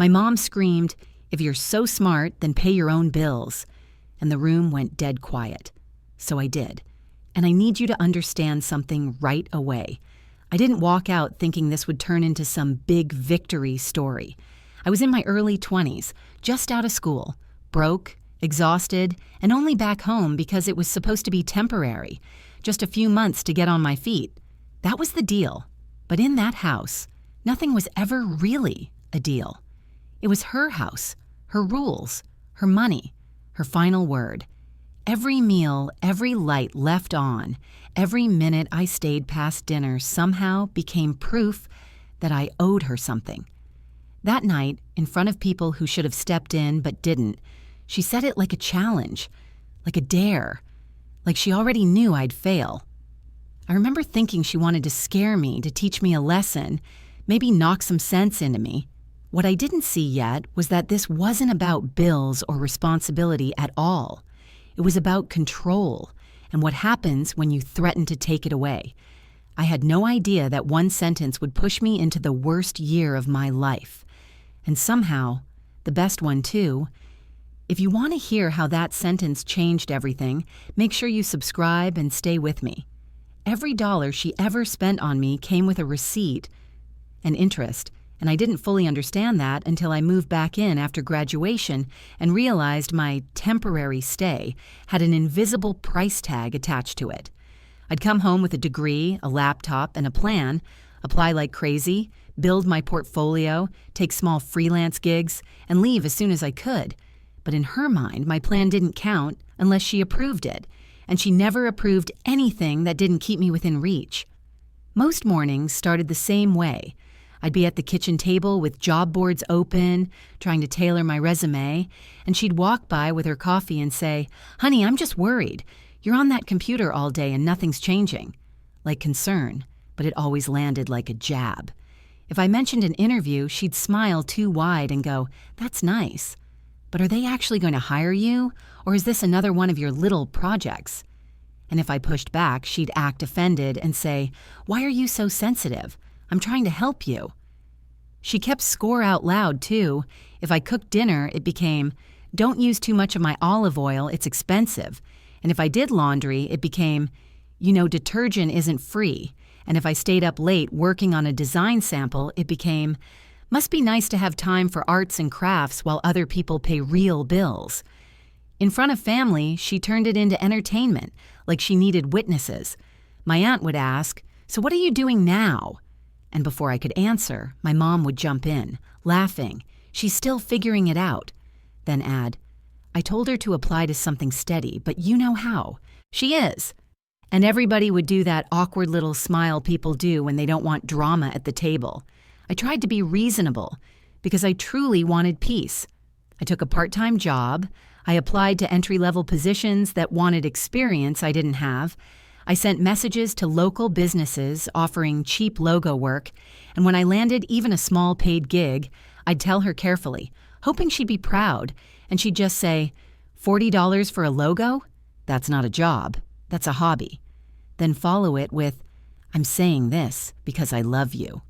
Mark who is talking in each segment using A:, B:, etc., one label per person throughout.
A: My mom screamed, "If you're so smart, then pay your own bills." And the room went dead quiet. So I did. And I need you to understand something right away. I didn't walk out thinking this would turn into some big victory story. I was in my early 20s, just out of school, broke, exhausted, and only back home because it was supposed to be temporary, just a few months to get on my feet. That was the deal. But in that house, nothing was ever really a deal. It was her house, her rules, her money, her final word. Every meal, every light left on, every minute I stayed past dinner somehow became proof that I owed her something. That night, in front of people who should have stepped in but didn't, she said it like a challenge, like a dare, like she already knew I'd fail. I remember thinking she wanted to scare me, to teach me a lesson, maybe knock some sense into me. What I didn't see yet was that this wasn't about bills or responsibility at all. It was about control and what happens when you threaten to take it away. I had no idea that one sentence would push me into the worst year of my life. And somehow, the best one too. If you want to hear how that sentence changed everything, make sure you subscribe and stay with me. Every dollar she ever spent on me came with a receipt and interest, and I didn't fully understand that until I moved back in after graduation and realized my temporary stay had an invisible price tag attached to it. I'd come home with a degree, a laptop, and a plan, apply like crazy, build my portfolio, take small freelance gigs, and leave as soon as I could. But in her mind, my plan didn't count unless she approved it, and she never approved anything that didn't keep me within reach. Most mornings started the same way. I'd be at the kitchen table with job boards open, trying to tailor my resume, and she'd walk by with her coffee and say, "Honey, I'm just worried. You're on that computer all day and nothing's changing." Like concern, but it always landed like a jab. If I mentioned an interview, she'd smile too wide and go, "That's nice. But are they actually going to hire you, or is this another one of your little projects?" And if I pushed back, she'd act offended and say, "Why are you so sensitive? I'm trying to help you." She kept score out loud, too. If I cooked dinner, it became, "Don't use too much of my olive oil, it's expensive." And if I did laundry, it became, "Detergent isn't free." And if I stayed up late working on a design sample, it became, "Must be nice to have time for arts and crafts while other people pay real bills." In front of family, she turned it into entertainment, like she needed witnesses. My aunt would ask, "So what are you doing now?" And before I could answer, my mom would jump in, laughing. "She's still figuring it out." Then add, "I told her to apply to something steady, but you know how. She is." And everybody would do that awkward little smile people do when they don't want drama at the table. I tried to be reasonable because I truly wanted peace. I took a part-time job. I applied to entry-level positions that wanted experience I didn't have. I sent messages to local businesses offering cheap logo work, and when I landed even a small paid gig, I'd tell her carefully, hoping she'd be proud, and she'd just say, "$40 for a logo? That's not a job. That's a hobby." Then follow it with, "I'm saying this because I love you."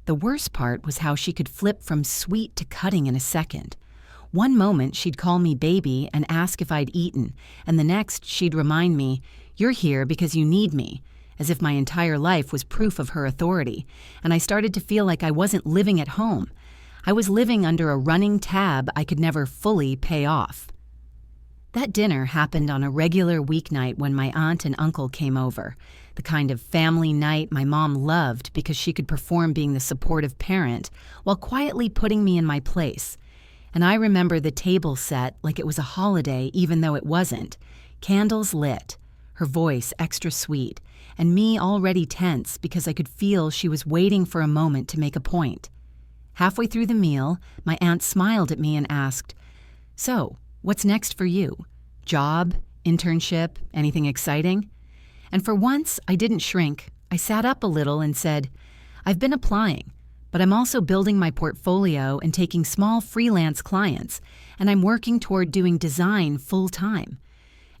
A: The worst part was how she could flip from sweet to cutting in a second. One moment she'd call me baby and ask if I'd eaten, and the next she'd remind me, "You're here because you need me," as if my entire life was proof of her authority, and I started to feel like I wasn't living at home. I was living under a running tab I could never fully pay off. That dinner happened on a regular weeknight when my aunt and uncle came over, the kind of family night my mom loved because she could perform being the supportive parent while quietly putting me in my place. And I remember the table set like it was a holiday even though it wasn't, candles lit, her voice extra sweet, and me already tense because I could feel she was waiting for a moment to make a point. Halfway through the meal, my aunt smiled at me and asked, "So, what's next for you? Job, internship, anything exciting?" And for once, I didn't shrink. I sat up a little and said, "I've been applying, but I'm also building my portfolio and taking small freelance clients, and I'm working toward doing design full-time."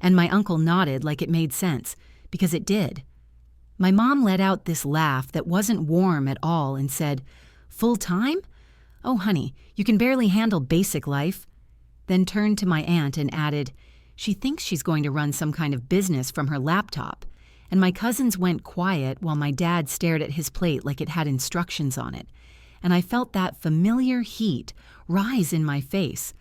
A: And my uncle nodded like it made sense, because it did. My mom let out this laugh that wasn't warm at all and said, "Full-time? "Oh, honey, you can barely handle basic life." Then turned to my aunt and added, "She thinks she's going to run some kind of business from her laptop." And my cousins went quiet while my dad stared at his plate like it had instructions on it. And I felt that familiar heat rise in my face.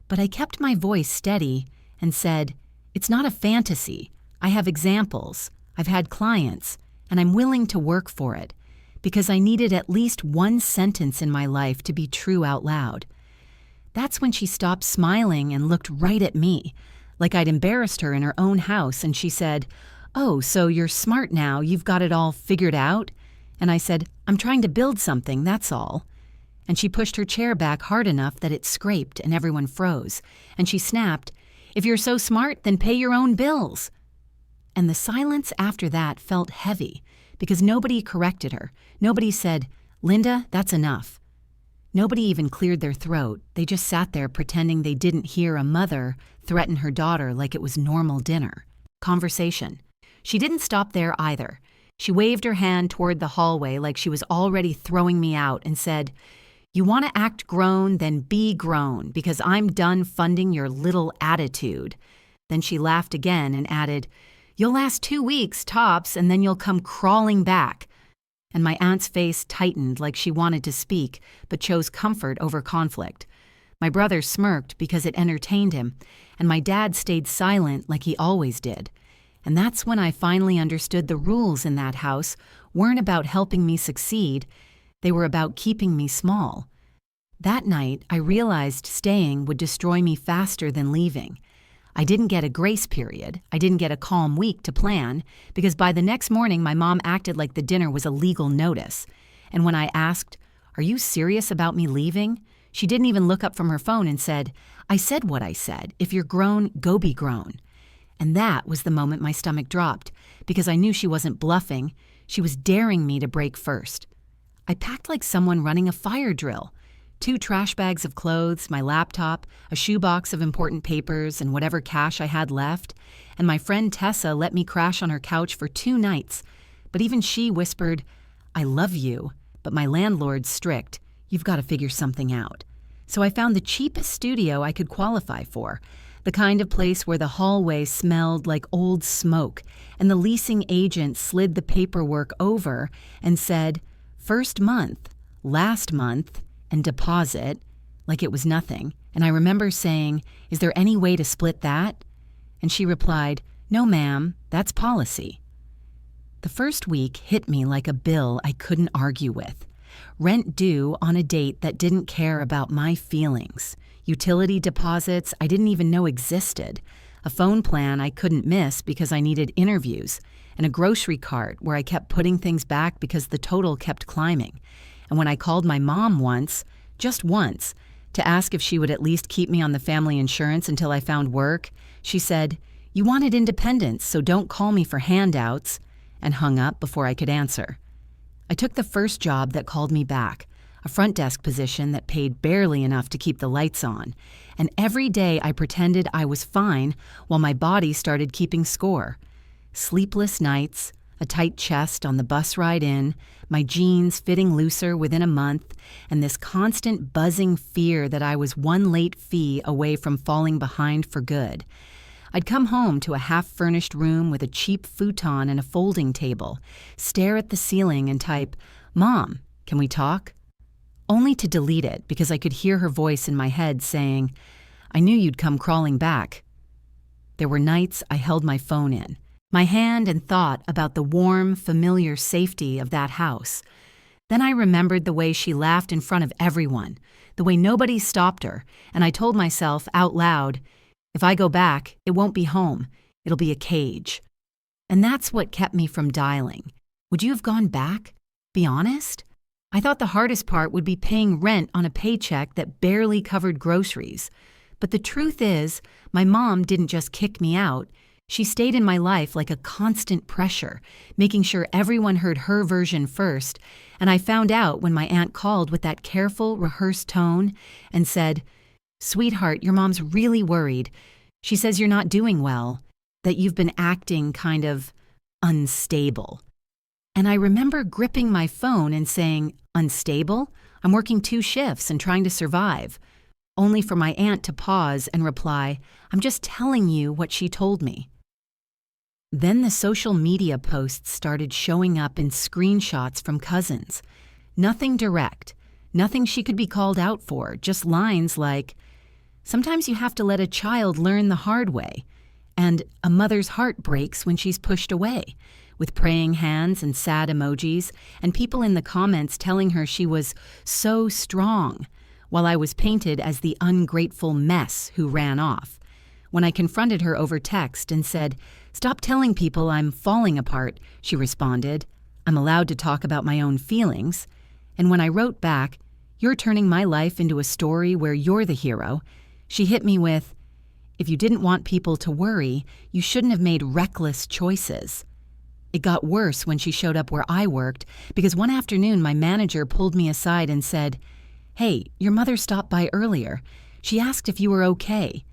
A: But I kept my voice steady and said, "It's not a fantasy. I have examples. I've had clients, and I'm willing to work for it," because I needed at least one sentence in my life to be true out loud. That's when she stopped smiling and looked right at me, like I'd embarrassed her in her own house, and she said, "Oh, so you're smart now, you've got it all figured out?" And I said, "I'm trying to build something, that's all." And she pushed her chair back hard enough that it scraped and everyone froze. And she snapped, "If you're so smart, then pay your own bills." And the silence after that felt heavy because nobody corrected her. Nobody said, "Linda, that's enough." Nobody even cleared their throat. They just sat there pretending they didn't hear a mother threaten her daughter like it was normal dinner. Conversation. She didn't stop there either. She waved her hand toward the hallway like she was already throwing me out and said, "You want to act grown, then be grown, because I'm done funding your little attitude." Then she laughed again and added, "You'll last 2 weeks, tops, and then you'll come crawling back." And my aunt's face tightened like she wanted to speak, but chose comfort over conflict. My brother smirked because it entertained him, and my dad stayed silent like he always did. And that's when I finally understood the rules in that house weren't about helping me succeed. They were about keeping me small. That night, I realized staying would destroy me faster than leaving. I didn't get a grace period. I didn't get a calm week to plan, because by the next morning, my mom acted like the dinner was a legal notice. And when I asked, "Are you serious about me leaving?" she didn't even look up from her phone and said, "I said what I said. If you're grown, go be grown." And that was the moment my stomach dropped, because I knew she wasn't bluffing. She was daring me to break first. I packed like someone running a fire drill. 2 trash bags of clothes, my laptop, a shoebox of important papers, and whatever cash I had left. And my friend Tessa let me crash on her couch for 2 nights. But even she whispered, "I love you, but my landlord's strict. You've got to figure something out." So I found the cheapest studio I could qualify for, the kind of place where the hallway smelled like old smoke, and the leasing agent slid the paperwork over and said, "First month, last month, and deposit," like it was nothing. And I remember saying, "Is there any way to split that?" And she replied, "No, ma'am, that's policy." The first week hit me like a bill I couldn't argue with. Rent due on a date that didn't care about my feelings. Utility deposits I didn't even know existed. A phone plan I couldn't miss because I needed interviews. And a grocery cart where I kept putting things back because the total kept climbing. And when I called my mom once, just once, to ask if she would at least keep me on the family insurance until I found work, she said, "You wanted independence, so don't call me for handouts," and hung up before I could answer. I took the first job that called me back, a front desk position that paid barely enough to keep the lights on. And every day I pretended I was fine while my body started keeping score. Sleepless nights, a tight chest on the bus ride in, my jeans fitting looser within a month, and this constant buzzing fear that I was one late fee away from falling behind for good. I'd come home to a half-furnished room with a cheap futon and a folding table, stare at the ceiling and type, "Mom, can we talk?" Only to delete it because I could hear her voice in my head saying, "I knew you'd come crawling back." There were nights I held my phone in, my hand, and thought about the warm, familiar safety of that house. Then I remembered the way she laughed in front of everyone, the way nobody stopped her, and I told myself out loud, "If I go back, it won't be home. It'll be a cage." And that's what kept me from dialing. Would you have gone back? Be honest? I thought the hardest part would be paying rent on a paycheck that barely covered groceries. But the truth is, my mom didn't just kick me out. She stayed in my life like a constant pressure, making sure everyone heard her version first. And I found out when my aunt called with that careful, rehearsed tone and said, "Sweetheart, your mom's really worried. She says you're not doing well, that you've been acting kind of unstable." And I remember gripping my phone and saying, "Unstable? I'm working 2 shifts and trying to survive," only for my aunt to pause and reply, "I'm just telling you what she told me." Then the social media posts started showing up in screenshots from cousins. Nothing direct, nothing she could be called out for, just lines like, "Sometimes you have to let a child learn the hard way," and "A mother's heart breaks when she's pushed away," with praying hands and sad emojis, and people in the comments telling her she was so strong, while I was painted as the ungrateful mess who ran off. When I confronted her over text and said, "Stop telling people I'm falling apart," she responded, "I'm allowed to talk about my own feelings." And when I wrote back, "You're turning my life into a story where you're the hero," she hit me with, "If you didn't want people to worry, you shouldn't have made reckless choices." It got worse when she showed up where I worked, because one afternoon my manager pulled me aside and said, "Hey, your mother stopped by earlier. She asked if you were okay."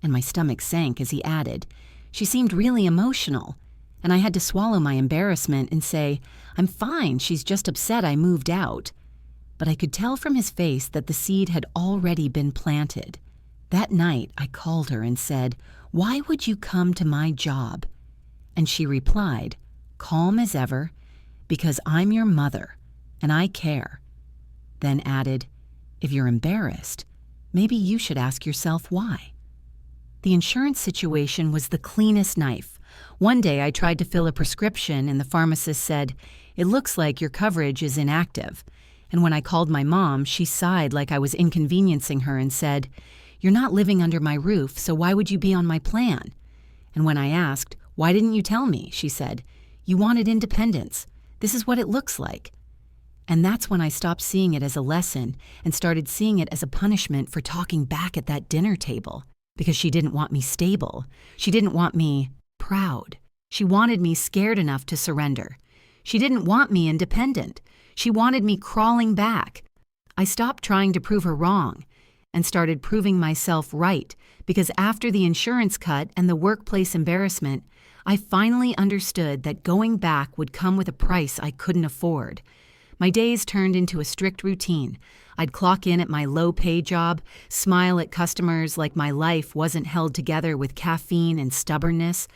A: And my stomach sank as he added, "She seemed really emotional." And I had to swallow my embarrassment and say, "I'm fine, she's just upset I moved out." But I could tell from his face that the seed had already been planted. That night, I called her and said, "Why would you come to my job?" And she replied, calm as ever, "Because I'm your mother, and I care." Then added, "If you're embarrassed, maybe you should ask yourself why." The insurance situation was the cleanest knife. One day I tried to fill a prescription and the pharmacist said, "It looks like your coverage is inactive." And when I called my mom, she sighed like I was inconveniencing her and said, "You're not living under my roof, so why would you be on my plan?" And when I asked, "Why didn't you tell me?" she said, "You wanted independence. This is what it looks like." And that's when I stopped seeing it as a lesson and started seeing it as a punishment for talking back at that dinner table. Because she didn't want me stable. She didn't want me proud. She wanted me scared enough to surrender. She didn't want me independent. She wanted me crawling back. I stopped trying to prove her wrong and started proving myself right, because after the insurance cut and the workplace embarrassment, I finally understood that going back would come with a price I couldn't afford. My days turned into a strict routine. I'd clock in at my low-pay job, smile at customers like my life wasn't held together with caffeine and stubbornness,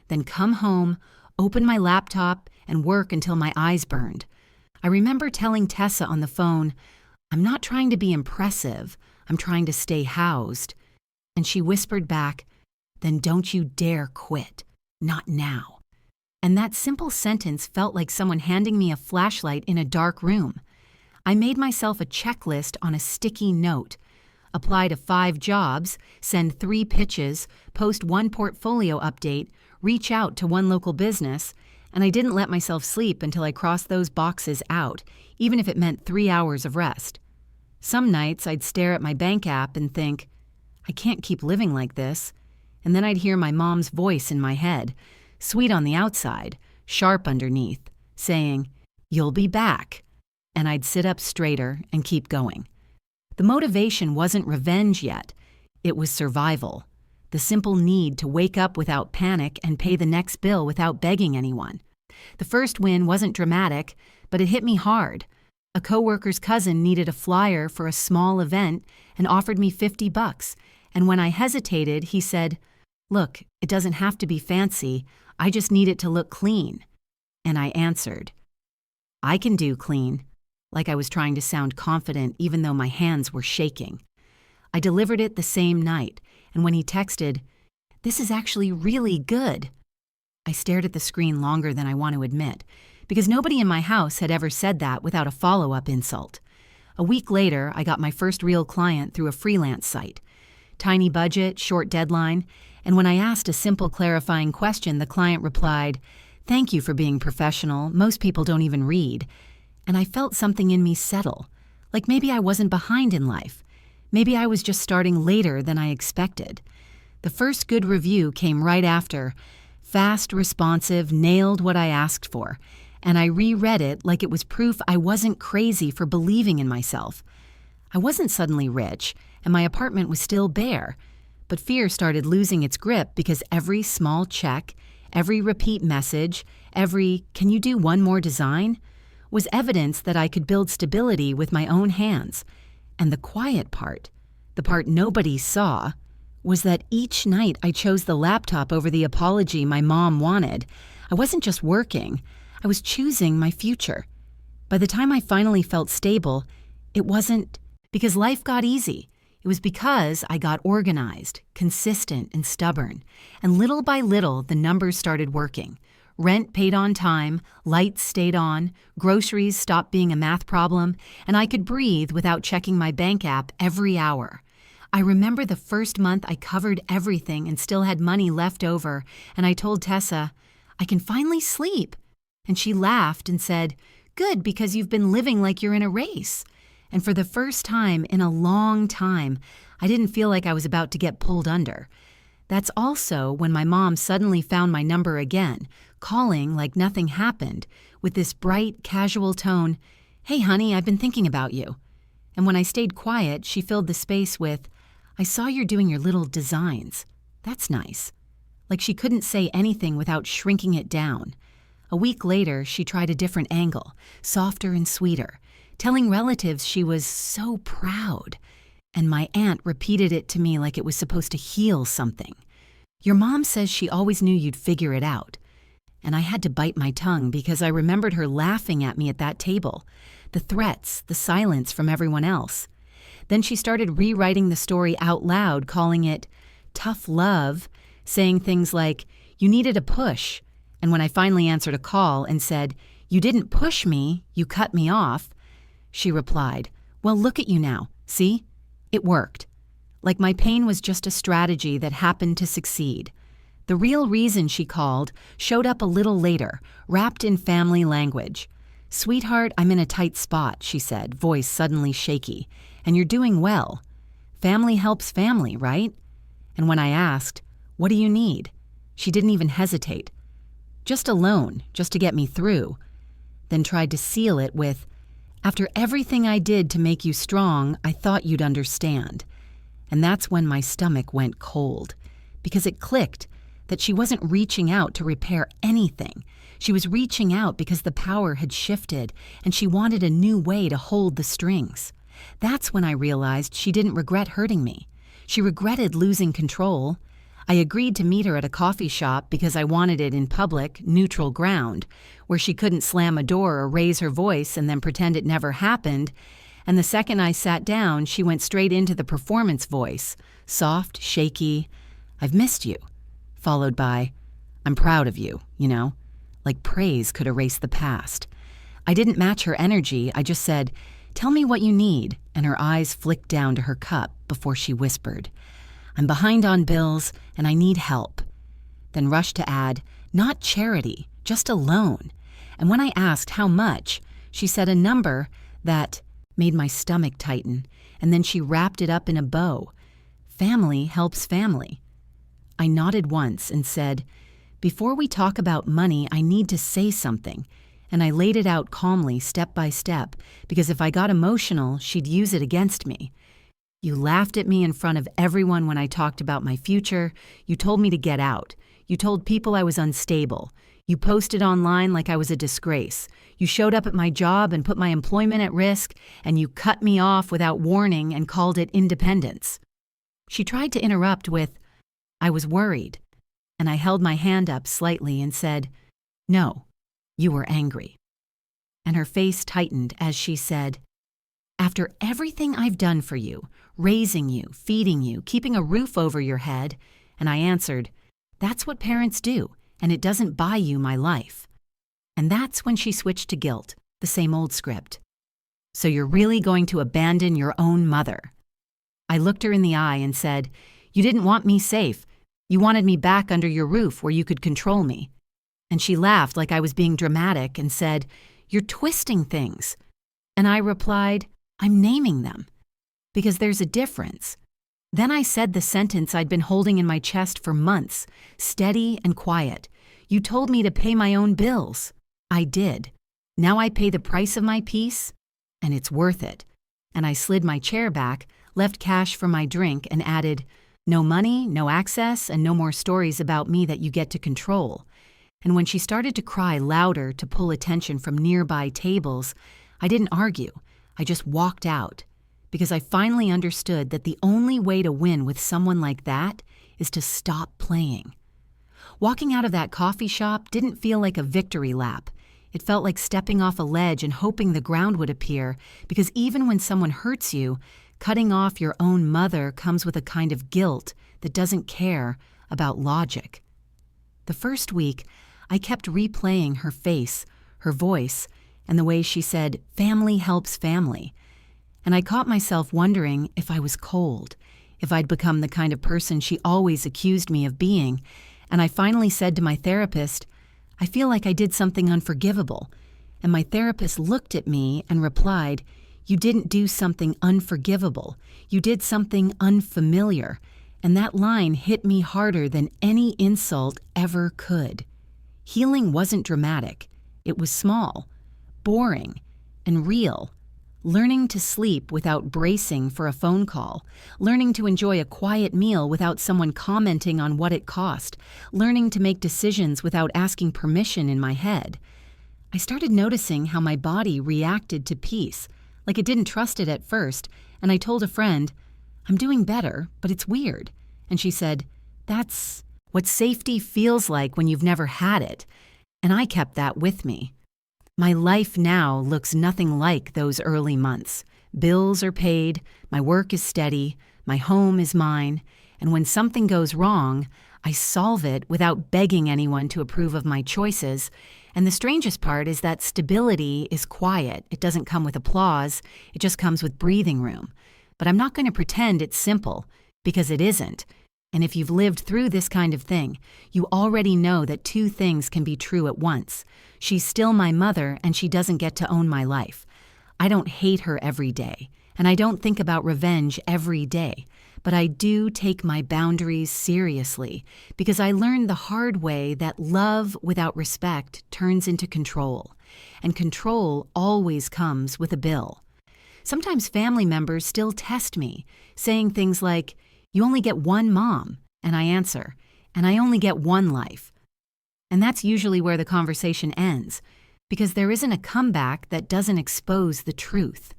A: then come home, open my laptop, and work until my eyes burned. I remember telling Tessa on the phone, "I'm not trying to be impressive, I'm trying to stay housed." And she whispered back, "Then don't you dare quit. Not now." And that simple sentence felt like someone handing me a flashlight in a dark room. I made myself a checklist on a sticky note. Apply to 5 jobs, send 3 pitches, post 1 portfolio update, reach out to 1 local business, and I didn't let myself sleep until I crossed those boxes out, even if it meant 3 hours of rest. Some nights I'd stare at my bank app and think, "I can't keep living like this." And then I'd hear my mom's voice in my head, sweet on the outside, sharp underneath, saying, "You'll be back." And I'd sit up straighter and keep going. The motivation wasn't revenge yet. It was survival. The simple need to wake up without panic and pay the next bill without begging anyone. The first win wasn't dramatic, but it hit me hard. A coworker's cousin needed a flyer for a small event and offered me $50. And when I hesitated, he said, "Look, it doesn't have to be fancy. I just need it to look clean." And I answered, "I can do clean," like I was trying to sound confident even though my hands were shaking. I delivered it the same night, and when he texted, "This is actually really good," I stared at the screen longer than I want to admit, because nobody in my house had ever said that without a follow-up insult. A week later, I got my first real client through a freelance site. Tiny budget, short deadline, and when I asked a simple clarifying question, the client replied, "Thank you for being professional. Most people don't even read." And I felt something in me settle, like maybe I wasn't behind in life. Maybe I was just starting later than I expected. The first good review came right after. Fast, responsive, nailed what I asked for. And I reread it like it was proof I wasn't crazy for believing in myself. I wasn't suddenly rich, and my apartment was still bare. But fear started losing its grip because every small check, every repeat message, every "can you do one more design?" was evidence that I could build stability with my own hands. And the quiet part, the part nobody saw, was that each night I chose the laptop over the apology my mom wanted. I wasn't just working, I was choosing my future. By the time I finally felt stable, it wasn't because life got easy. It was because I got organized, consistent, and stubborn. And little by little, the numbers started working. Rent paid on time, lights stayed on, groceries stopped being a math problem, and I could breathe without checking my bank app every hour. I remember the first month I covered everything and still had money left over, and I told Tessa, "I can finally sleep." And she laughed and said, "Good, because you've been living like you're in a race." And for the first time in a long time, I didn't feel like I was about to get pulled under. That's also when my mom suddenly found my number again, calling like nothing happened, with this bright, casual tone, "Hey, honey, I've been thinking about you." And when I stayed quiet, she filled the space with, "I saw you're doing your little designs. That's nice." Like she couldn't say anything without shrinking it down. A week later, she tried a different angle, softer and sweeter, telling relatives she was so proud. And my aunt repeated it to me like it was supposed to heal something. "Your mom says she always knew you'd figure it out." And I had to bite my tongue because I remembered her laughing at me at that table, the threats, the silence from everyone else. Then she started rewriting the story out loud, calling it tough love, saying things like, "You needed a push." And when I finally answered a call and said, "You didn't push me, you cut me off," she replied, "Well, look at you now. See? It worked." Like my pain was just a strategy that happened to succeed. The real reason she called showed up a little later, wrapped in family language. "Sweetheart, I'm in a tight spot," she said, voice suddenly shaky. "And you're doing well. Family helps family, right?" And when I asked, "What do you need?" she didn't even hesitate. "Just a loan, just to get me through." Then tried to seal it with, "After everything I did to make you strong, I thought you'd understand." And that's when my stomach went cold, because it clicked that she wasn't reaching out to repair anything. She was reaching out because the power had shifted and she wanted a new way to hold the strings. That's when I realized she didn't regret hurting me. She regretted losing control. I agreed to meet her at a coffee shop because I wanted it in public, neutral ground, where she couldn't slam a door or raise her voice and then pretend it never happened. And the second I sat down, she went straight into the performance voice, soft, shaky, "I've missed you," followed by, "I'm proud of you, like praise could erase the past. I didn't match her energy, I just said, "Tell me what you need," and her eyes flicked down to her cup before she whispered, "I'm behind on bills and I need help." Then rushed to add, "Not charity, just a loan." And when I asked how much, she said a number that made my stomach tighten, and then she wrapped it up in a bow. Family helps family. I nodded once and said, "Before we talk about money, I need to say something." And I laid it out calmly, step by step, because if I got emotional, she'd use it against me. "You laughed at me in front of everyone when I talked about my future. You told me to get out. You told people I was unstable. You posted online like I was a disgrace. You showed up at my job and put my employment at risk, and you cut me off without warning and called it independence." She tried to interrupt with, "I was worried." And I held my hand up slightly and said, "No, you were angry." And her face tightened as she said, "After everything I've done for you, raising you, feeding you, keeping a roof over your head," and I answered, "That's what parents do, and it doesn't buy you my life." And that's when she switched to guilt, the same old script. "So you're really going to abandon your own mother?" I looked her in the eye and said, "You didn't want me safe. You wanted me back under your roof where you could control me." And she laughed like I was being dramatic and said, "You're twisting things." And I replied, "I'm naming them, because there's a difference." Then I said the sentence I'd been holding in my chest for months, steady and quiet. "You told me to pay my own bills." I did. Now I pay the price of my peace, and it's worth it. And I slid my chair back, left cash for my drink, and added, "No money, no access, and no more stories about me that you get to control." And when she started to cry louder to pull attention from nearby tables, I didn't argue. I just walked out because I finally understood that the only way to win with someone like that is to stop playing. Walking out of that coffee shop didn't feel like a victory lap. It felt like stepping off a ledge and hoping the ground would appear, because even when someone hurts you, cutting off your own mother comes with a kind of guilt that doesn't care about logic. The first week, I kept replaying her face, her voice, and the way she said, "Family helps family." And I caught myself wondering if I was cold, if I'd become the kind of person she always accused me of being. And I finally said to my therapist, "I feel like I did something unforgivable." And my therapist looked at me and replied, "You didn't do something unforgivable. You did something unfamiliar." And that line hit me harder than any insult ever could. Healing wasn't dramatic. It was small, boring, and real. Learning to sleep without bracing for a phone call. Learning to enjoy a quiet meal without someone commenting on what it cost. Learning to make decisions without asking permission in my head. I started noticing how my body reacted to peace, like it didn't trust it at first, and I told a friend, "I'm doing better, but it's weird." And she said, "That's what safety feels like when you've never had it." And I kept that with me. My life now looks nothing like those early months. Bills are paid, my work is steady, my home is mine, and when something goes wrong, I solve it without begging anyone to approve of my choices. And the strangest part is that stability is quiet. It doesn't come with applause, it just comes with breathing room. But I'm not going to pretend it's simple, because it isn't. And if you've lived through this kind of thing, you already know that two things can be true at once. She's still my mother, and she doesn't get to own my life. I don't hate her every day, and I don't think about revenge every day. But I do take my boundaries seriously, because I learned the hard way that love without respect turns into control. And control always comes with a bill. Sometimes family members still test me, saying things like, "You only get one mom," and I answer, "And I only get one life." And that's usually where the conversation ends, because there isn't a comeback that doesn't expose the truth.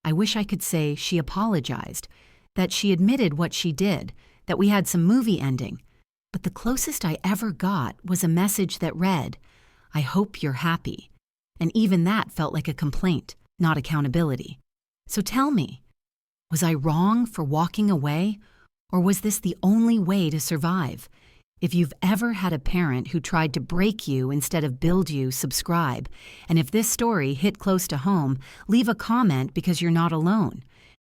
A: I wish I could say she apologized, that she admitted what she did, that we had some movie ending. But the closest I ever got was a message that read, "I hope you're happy." And even that felt like a complaint, not accountability. So tell me, was I wrong for walking away? Or was this the only way to survive? If you've ever had a parent who tried to break you instead of build you, subscribe. And if this story hit close to home, leave a comment because you're not alone.